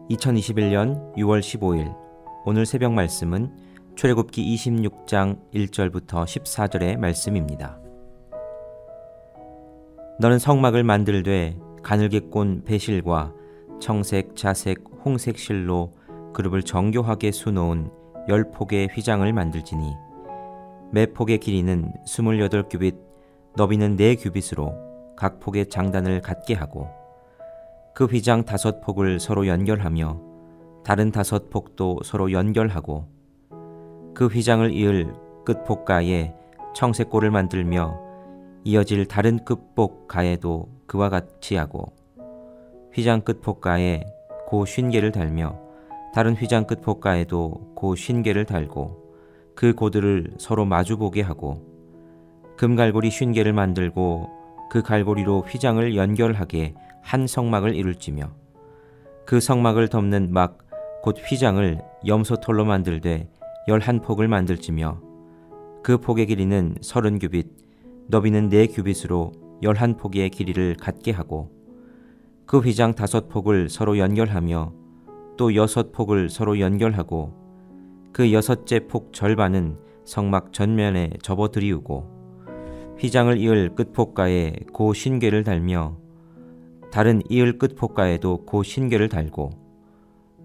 2021년 6월 15일 오늘 새벽 말씀은 출애굽기 26장 1절부터 14절의 말씀입니다. 너는 성막을 만들되 가늘게 꼰 배실과 청색, 자색, 홍색 실로 그룹을 정교하게 수놓은 10폭의 휘장을 만들지니 매 폭의 길이는 28규빗, 너비는 4규빗으로 각 폭의 장단을 같게 하고 그 휘장 5폭을 서로 연결하며 다른 5폭도 서로 연결하고 그 휘장을 이을 끝폭가에 청색골을 만들며 이어질 다른 끝폭가에도 그와 같이 하고 휘장 끝폭가에 고 쉰개를 달며 다른 휘장 끝폭가에도 고 쉰개를 달고 그 고들을 서로 마주보게 하고 금갈고리 쉰개를 만들고 그 갈고리로 휘장을 연결하게 한 성막을 이룰지며 그 성막을 덮는 막 곧 휘장을 염소털로 만들되 11폭을 만들지며 그 폭의 길이는 30규빗, 너비는 4규빗으로 11폭의 길이를 같게 하고 그 휘장 5폭을 서로 연결하며 또 6폭을 서로 연결하고 그 6째 폭 절반은 성막 전면에 접어들이우고 휘장을 이을 끝폭가에 고 쉰개를 달며 다른 이을 끝폭가에도 고 쉰개를 달고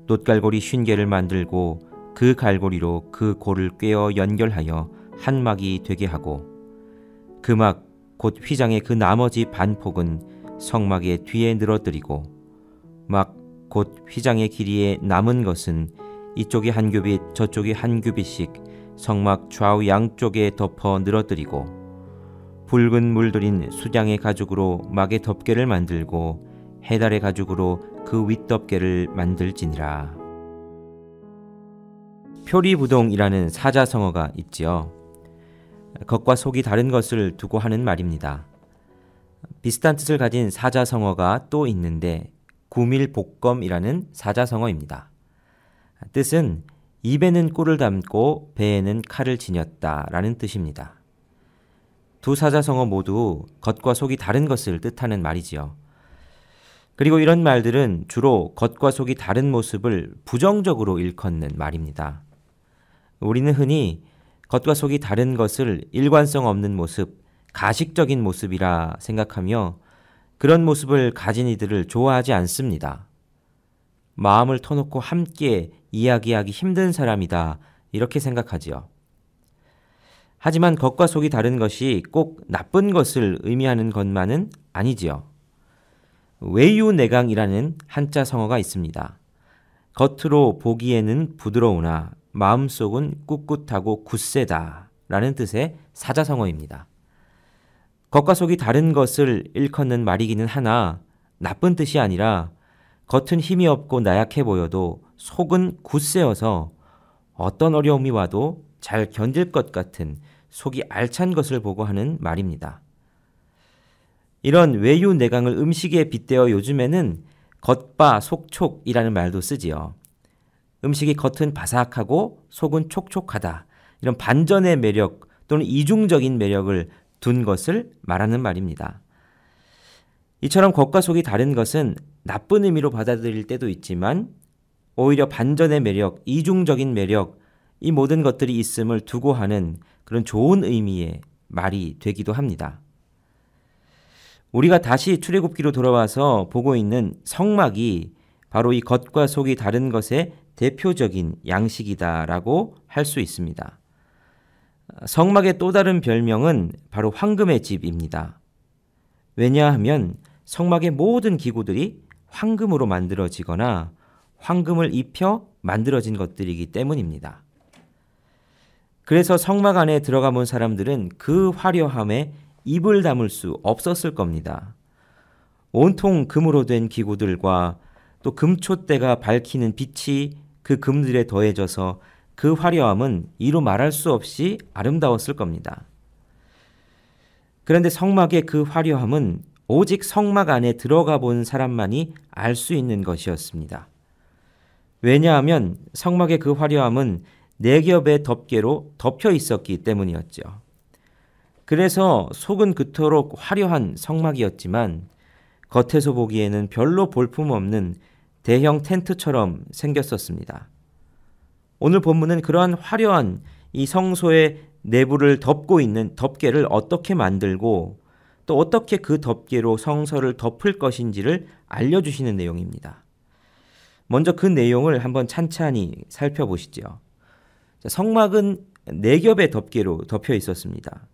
놋갈고리 쉰개를 만들고 그 갈고리로 그 고를 꿰어 연결하여 한 막이 되게 하고 그 막 곧 휘장의 그 나머지 반폭은 성막의 뒤에 늘어뜨리고 막 곧 휘장의 길이에 남은 것은 이쪽이 1규빗 저쪽이 1규빗씩 성막 좌우 양쪽에 덮어 늘어뜨리고 붉은 물들인 수장의 가죽으로 막의 덮개를 만들고 해달의 가죽으로 그 윗덮개를 만들지니라. 표리부동이라는 사자성어가 있지요. 겉과 속이 다른 것을 두고 하는 말입니다. 비슷한 뜻을 가진 사자성어가 또 있는데 구밀복검이라는 사자성어입니다. 뜻은 입에는 꿀을 담고 배에는 칼을 지녔다라는 뜻입니다. 두 사자성어 모두 겉과 속이 다른 것을 뜻하는 말이지요. 그리고 이런 말들은 주로 겉과 속이 다른 모습을 부정적으로 일컫는 말입니다. 우리는 흔히 겉과 속이 다른 것을 일관성 없는 모습, 가식적인 모습이라 생각하며 그런 모습을 가진 이들을 좋아하지 않습니다. 마음을 터놓고 함께 이야기하기 힘든 사람이다 이렇게 생각하지요. 하지만 겉과 속이 다른 것이 꼭 나쁜 것을 의미하는 것만은 아니지요. 외유내강이라는 한자 성어가 있습니다. 겉으로 보기에는 부드러우나 마음속은 꿋꿋하고 굳세다 라는 뜻의 사자성어입니다. 겉과 속이 다른 것을 일컫는 말이기는 하나 나쁜 뜻이 아니라 겉은 힘이 없고 나약해 보여도 속은 굳세어서 어떤 어려움이 와도 잘 견딜 것 같은 속이 알찬 것을 보고 하는 말입니다. 이런 외유내강을 음식에 빗대어 요즘에는 겉바 속촉이라는 말도 쓰지요. 음식이 겉은 바삭하고 속은 촉촉하다. 이런 반전의 매력 또는 이중적인 매력을 둔 것을 말하는 말입니다. 이처럼 겉과 속이 다른 것은 나쁜 의미로 받아들일 때도 있지만 오히려 반전의 매력, 이중적인 매력, 이 모든 것들이 있음을 두고 하는 그런 좋은 의미의 말이 되기도 합니다. 우리가 다시 출애굽기로 돌아와서 보고 있는 성막이 바로 이 겉과 속이 다른 것의 대표적인 양식이다라고 할 수 있습니다. 성막의 또 다른 별명은 바로 황금의 집입니다. 왜냐하면 성막의 모든 기구들이 황금으로 만들어지거나 황금을 입혀 만들어진 것들이기 때문입니다. 그래서 성막 안에 들어가 본 사람들은 그 화려함에 입을 다물 수 없었을 겁니다. 온통 금으로 된 기구들과 또 금촛대가 밝히는 빛이 그 금들에 더해져서 그 화려함은 이루 말할 수 없이 아름다웠을 겁니다. 그런데 성막의 그 화려함은 오직 성막 안에 들어가 본 사람만이 알 수 있는 것이었습니다. 왜냐하면 성막의 그 화려함은 4겹의 덮개로 덮여 있었기 때문이었죠. 그래서 속은 그토록 화려한 성막이었지만 겉에서 보기에는 별로 볼품없는 대형 텐트처럼 생겼었습니다. 오늘 본문은 그러한 화려한 이 성소의 내부를 덮고 있는 덮개를 어떻게 만들고 또 어떻게 그 덮개로 성소를 덮을 것인지를 알려주시는 내용입니다. 먼저 그 내용을 한번 찬찬히 살펴보시죠. 성막은 4겹의 덮개로 덮여 있었습니다.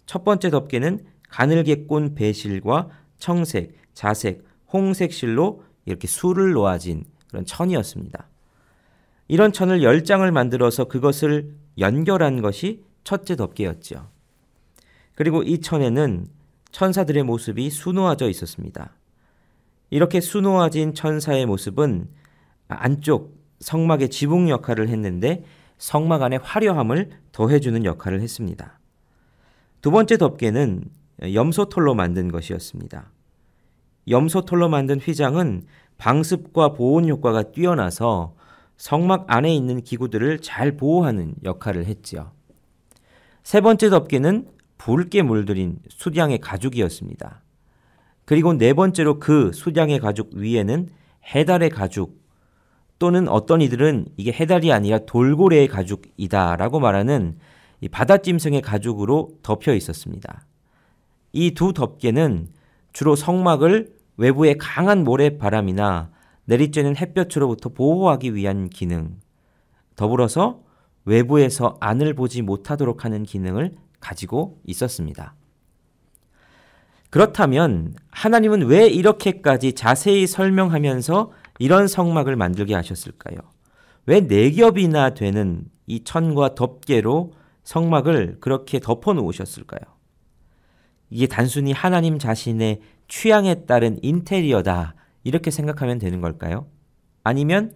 첫 번째 덮개는 가늘게 꼰 배실과 청색, 자색, 홍색 실로 이렇게 수를 놓아진 그런 천이었습니다. 이런 천을 10장을 만들어서 그것을 연결한 것이 첫째 덮개였죠. 그리고 이 천에는 천사들의 모습이 수놓아져 있었습니다. 이렇게 수놓아진 천사의 모습은 안쪽 성막의 지붕 역할을 했는데 성막 안의 화려함을 더해주는 역할을 했습니다. 두 번째 덮개는 염소털로 만든 것이었습니다. 염소털로 만든 휘장은 방습과 보온 효과가 뛰어나서 성막 안에 있는 기구들을 잘 보호하는 역할을 했지요. 세 번째 덮개는 붉게 물들인 수량의 가죽이었습니다. 그리고 네 번째로 그 수량의 가죽 위에는 해달의 가죽 또는 어떤 이들은 이게 해달이 아니라 돌고래의 가죽이다라고 말하는 이 바다짐승의 가죽으로 덮여 있었습니다. 이 두 덮개는 주로 성막을 외부의 강한 모래바람이나 내리쬐는 햇볕으로부터 보호하기 위한 기능, 더불어서 외부에서 안을 보지 못하도록 하는 기능을 가지고 있었습니다. 그렇다면 하나님은 왜 이렇게까지 자세히 설명하면서 이런 성막을 만들게 하셨을까요? 왜 4겹이나 되는 이 천과 덮개로 성막을 그렇게 덮어 놓으셨을까요? 이게 단순히 하나님 자신의 취향에 따른 인테리어다 이렇게 생각하면 되는 걸까요? 아니면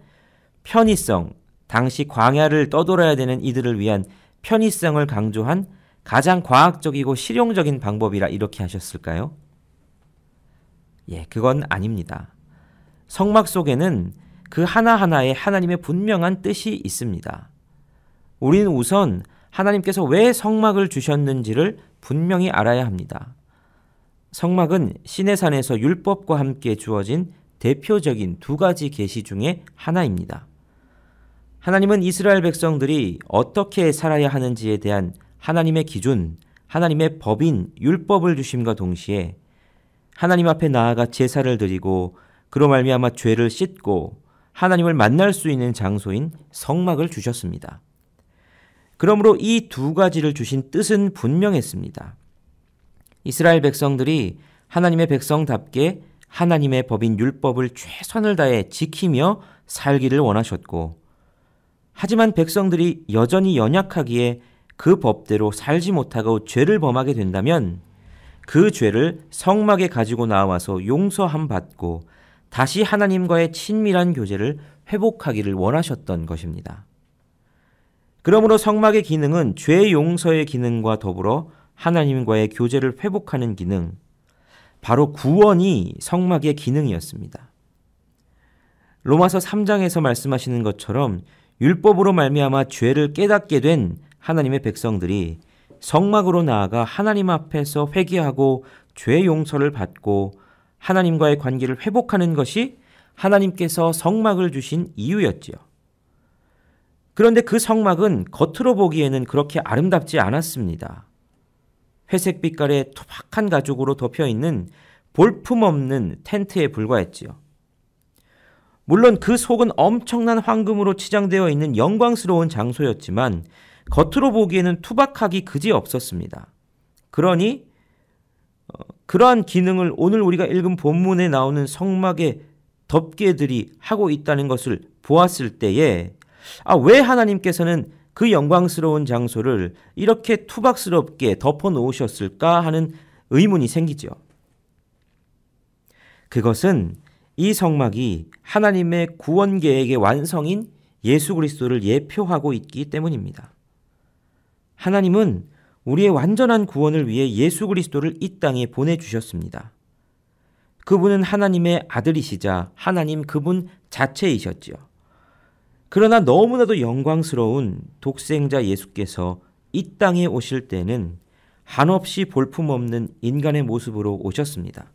편의성, 당시 광야를 떠돌아야 되는 이들을 위한 편의성을 강조한 가장 과학적이고 실용적인 방법이라 이렇게 하셨을까요? 예, 그건 아닙니다. 성막 속에는 그 하나하나에 하나님의 분명한 뜻이 있습니다. 우리는 우선 하나님께서 왜 성막을 주셨는지를 분명히 알아야 합니다. 성막은 시내산에서 율법과 함께 주어진 대표적인 2가지 계시 중에 하나입니다. 하나님은 이스라엘 백성들이 어떻게 살아야 하는지에 대한 하나님의 기준, 하나님의 법인 율법을 주심과 동시에 하나님 앞에 나아가 제사를 드리고 그로 말미암아 죄를 씻고 하나님을 만날 수 있는 장소인 성막을 주셨습니다. 그러므로 이 2가지를 주신 뜻은 분명했습니다. 이스라엘 백성들이 하나님의 백성답게 하나님의 법인 율법을 최선을 다해 지키며 살기를 원하셨고, 하지만 백성들이 여전히 연약하기에 그 법대로 살지 못하고 죄를 범하게 된다면 그 죄를 성막에 가지고 나와서 용서함 받고 다시 하나님과의 친밀한 교제를 회복하기를 원하셨던 것입니다. 그러므로 성막의 기능은 죄 용서의 기능과 더불어 하나님과의 교제를 회복하는 기능, 바로 구원이 성막의 기능이었습니다. 로마서 3장에서 말씀하시는 것처럼 율법으로 말미암아 죄를 깨닫게 된 하나님의 백성들이 성막으로 나아가 하나님 앞에서 회개하고 죄 용서를 받고 하나님과의 관계를 회복하는 것이 하나님께서 성막을 주신 이유였지요. 그런데 그 성막은 겉으로 보기에는 그렇게 아름답지 않았습니다. 회색 빛깔의 투박한 가죽으로 덮여있는 볼품없는 텐트에 불과했지요. 물론 그 속은 엄청난 황금으로 치장되어 있는 영광스러운 장소였지만 겉으로 보기에는 투박하기 그지없었습니다. 그러니 그러한 기능을 오늘 우리가 읽은 본문에 나오는 성막의 덮개들이 하고 있다는 것을 보았을 때에 왜 하나님께서는 그 영광스러운 장소를 이렇게 투박스럽게 덮어 놓으셨을까 하는 의문이 생기죠. 그것은 이 성막이 하나님의 구원 계획의 완성인 예수 그리스도를 예표하고 있기 때문입니다. 하나님은 우리의 완전한 구원을 위해 예수 그리스도를 이 땅에 보내주셨습니다. 그분은 하나님의 아들이시자 하나님 그분 자체이셨지요. 그러나 너무나도 영광스러운 독생자 예수께서 이 땅에 오실 때는 한없이 볼품없는 인간의 모습으로 오셨습니다.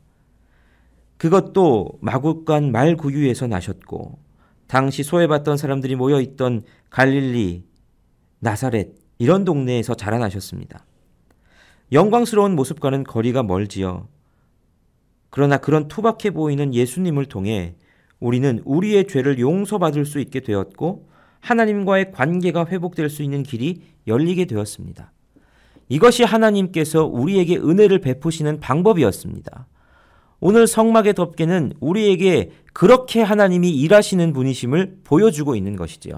그것도 마구간 말구유에서 나셨고 당시 소외받던 사람들이 모여있던 갈릴리, 나사렛 이런 동네에서 자라나셨습니다. 영광스러운 모습과는 거리가 멀지요. 그러나 그런 투박해 보이는 예수님을 통해 우리는 우리의 죄를 용서받을 수 있게 되었고 하나님과의 관계가 회복될 수 있는 길이 열리게 되었습니다. 이것이 하나님께서 우리에게 은혜를 베푸시는 방법이었습니다. 오늘 성막의 덮개는 우리에게 그렇게 하나님이 일하시는 분이심을 보여주고 있는 것이지요.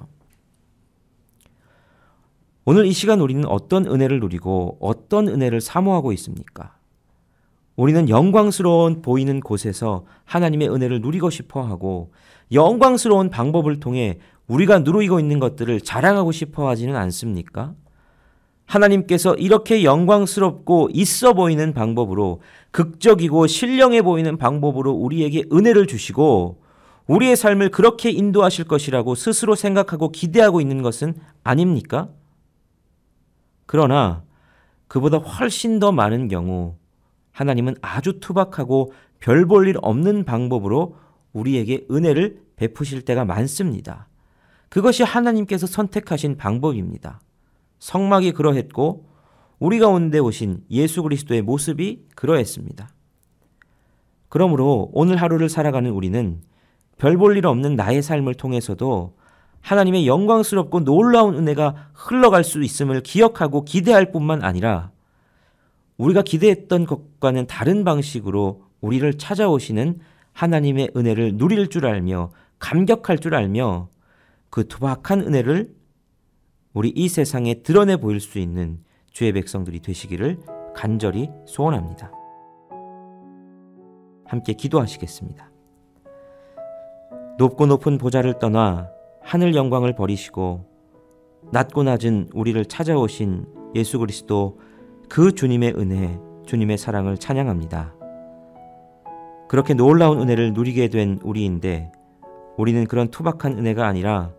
오늘 이 시간 우리는 어떤 은혜를 누리고 어떤 은혜를 사모하고 있습니까? 우리는 영광스러운 보이는 곳에서 하나님의 은혜를 누리고 싶어하고 영광스러운 방법을 통해 우리가 누리고 있는 것들을 자랑하고 싶어 하지는 않습니까? 하나님께서 이렇게 영광스럽고 있어 보이는 방법으로 극적이고 신령해 보이는 방법으로 우리에게 은혜를 주시고 우리의 삶을 그렇게 인도하실 것이라고 스스로 생각하고 기대하고 있는 것은 아닙니까? 그러나 그보다 훨씬 더 많은 경우 하나님은 아주 투박하고 별 볼 일 없는 방법으로 우리에게 은혜를 베푸실 때가 많습니다. 그것이 하나님께서 선택하신 방법입니다. 성막이 그러했고 우리 가운데 오신 예수 그리스도의 모습이 그러했습니다. 그러므로 오늘 하루를 살아가는 우리는 별 볼 일 없는 나의 삶을 통해서도 하나님의 영광스럽고 놀라운 은혜가 흘러갈 수 있음을 기억하고 기대할 뿐만 아니라 우리가 기대했던 것과는 다른 방식으로 우리를 찾아오시는 하나님의 은혜를 누릴 줄 알며 감격할 줄 알며 그 투박한 은혜를 우리 이 세상에 드러내 보일 수 있는 주의 백성들이 되시기를 간절히 소원합니다. 함께 기도하시겠습니다. 높고 높은 보좌를 떠나 하늘 영광을 버리시고 낮고 낮은 우리를 찾아오신 예수 그리스도 그 주님의 은혜, 주님의 사랑을 찬양합니다. 그렇게 놀라운 은혜를 누리게 된 우리인데 우리는 그런 투박한 은혜가 아니라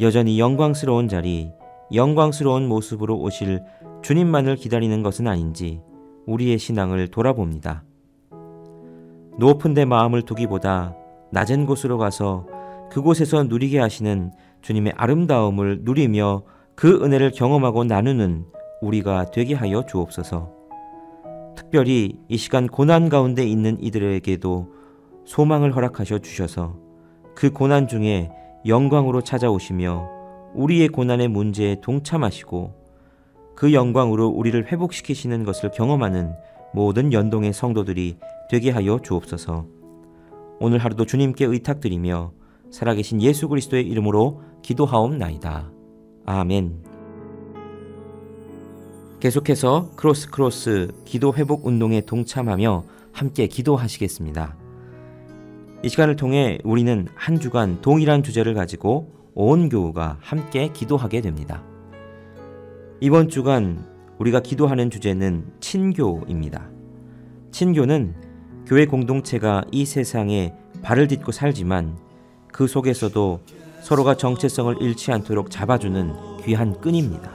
여전히 영광스러운 자리, 영광스러운 모습으로 오실 주님만을 기다리는 것은 아닌지 우리의 신앙을 돌아봅니다. 높은 데 마음을 두기보다 낮은 곳으로 가서 그곳에서 누리게 하시는 주님의 아름다움을 누리며 그 은혜를 경험하고 나누는 우리가 되게 하여 주옵소서. 특별히 이 시간 고난 가운데 있는 이들에게도 소망을 허락하셔 주셔서 그 고난 중에 영광으로 찾아오시며 우리의 고난의 문제에 동참하시고 그 영광으로 우리를 회복시키시는 것을 경험하는 모든 연동의 성도들이 되게 하여 주옵소서. 오늘 하루도 주님께 의탁드리며 살아계신 예수 그리스도의 이름으로 기도하옵나이다. 아멘. 계속해서 크로스 기도 회복 운동에 동참하며 함께 기도하시겠습니다. 이 시간을 통해 우리는 한 주간 동일한 주제를 가지고 온 교우가 함께 기도하게 됩니다. 이번 주간 우리가 기도하는 주제는 친교입니다. 친교는 교회 공동체가 이 세상에 발을 딛고 살지만 그 속에서도 서로가 정체성을 잃지 않도록 잡아주는 귀한 끈입니다.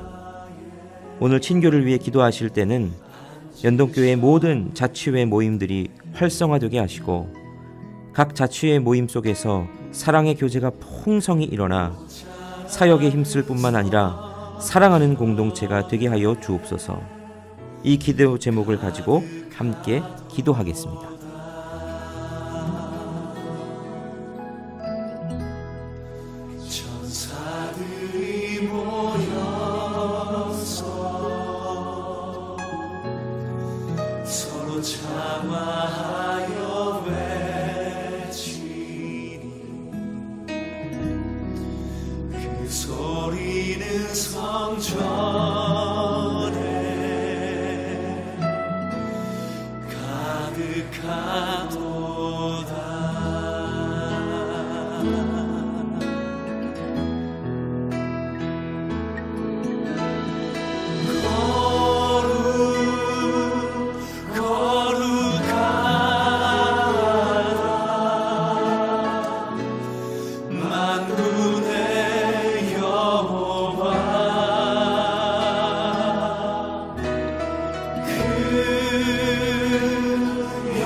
오늘 친교를 위해 기도하실 때는 연동교회 모든 자치회 모임들이 활성화되게 하시고 각 자치회 모임 속에서 사랑의 교제가 풍성히 일어나 사역에 힘쓸 뿐만 아니라 사랑하는 공동체가 되게 하여 주옵소서. 이 기도 제목을 가지고 함께 기도하겠습니다.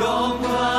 영광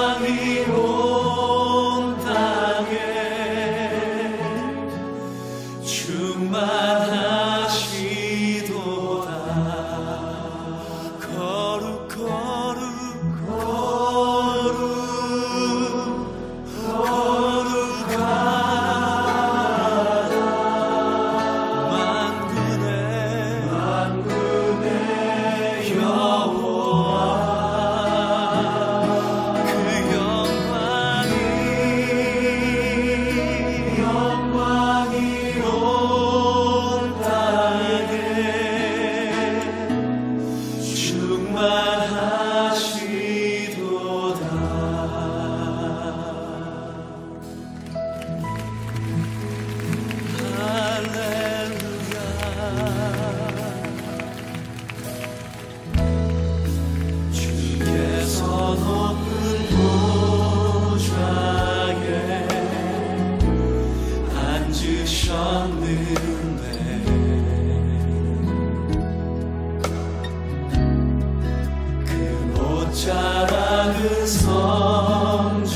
작은 성전에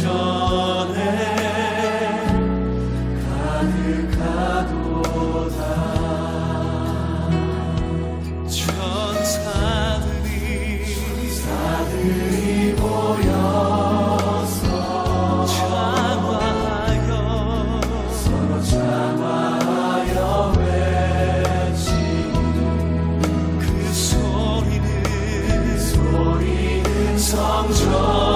가득하도다. 천사들이 모여서 서로 장화하여 외치니 그 소리는 성전